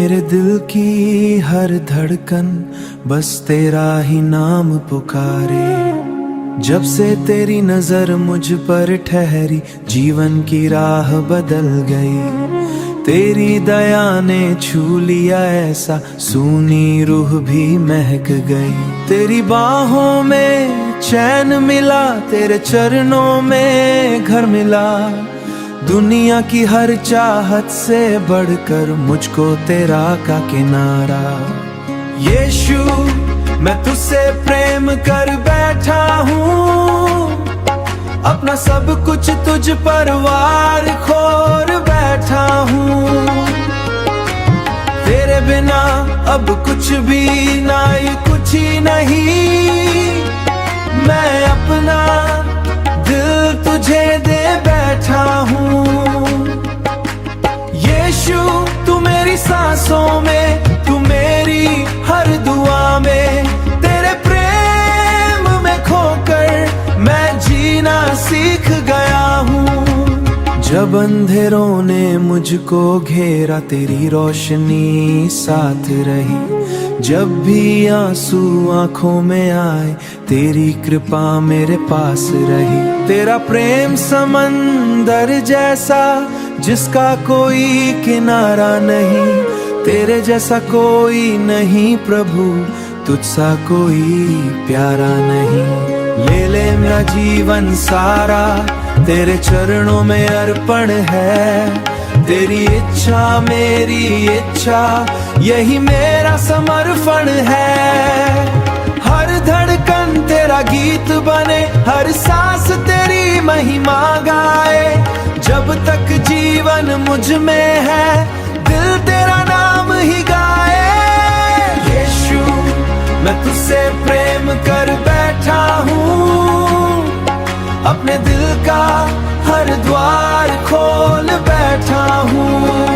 मेरे दिल की हर धड़कन बस तेरा ही नाम पुकारे। जब से तेरी नजर मुझ पर ठहरी, जीवन की राह बदल गई। तेरी दया ने छू लिया ऐसा, सूनी रूह भी महक गई। तेरी बाहों में चैन मिला, तेरे चरणों में घर मिला। दुनिया की हर चाहत से बढ़कर मुझको तेरा का किनारा। यीशु मैं तुझसे प्रेम कर बैठा हूँ, अपना सब कुछ तुझ पर वार खोर बैठा हूँ। तेरे बिना अब कुछ भी ना, ये कुछ ही नहीं। मैं अपना दिल तुझे दे बैठा हूँ। यीशु तू मेरी सांसों में, तू मेरी हर दुआ में। तेरे प्रेम में खोकर मैं जीना सीख गया हूँ। जब अंधेरों ने मुझको घेरा, तेरी रोशनी साथ रही। जब भी आंसू आंखों में आए, तेरी कृपा मेरे पास रही। तेरा प्रेम समंदर जैसा, जिसका कोई किनारा नहीं। तेरे जैसा कोई नहीं प्रभु, तुझसा कोई प्यारा नहीं। ले मेरा जीवन सारा, तेरे चरणों में अर्पण है। तेरी इच्छा मेरी इच्छा, यही मेरा समर्पण है। हर धड़कन तेरा गीत बने, हर सांस तेरी महिमा गाए। जब तक जीवन मुझ में है, दिल तेरा नाम ही गाए। यीशु मैं तुझसे प्रेम कर बैठा हूँ, अपने दिल का हर द्वार खोल बैठा हूँ।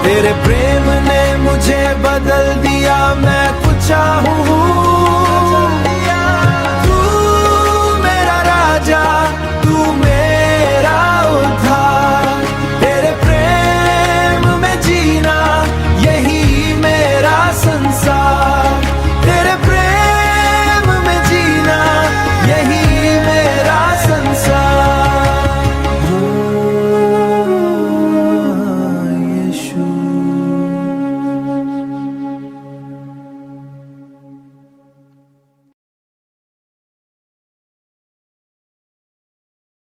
तेरे प्रेम ने मुझे बदल दिया, मैं कुछ चाहूँ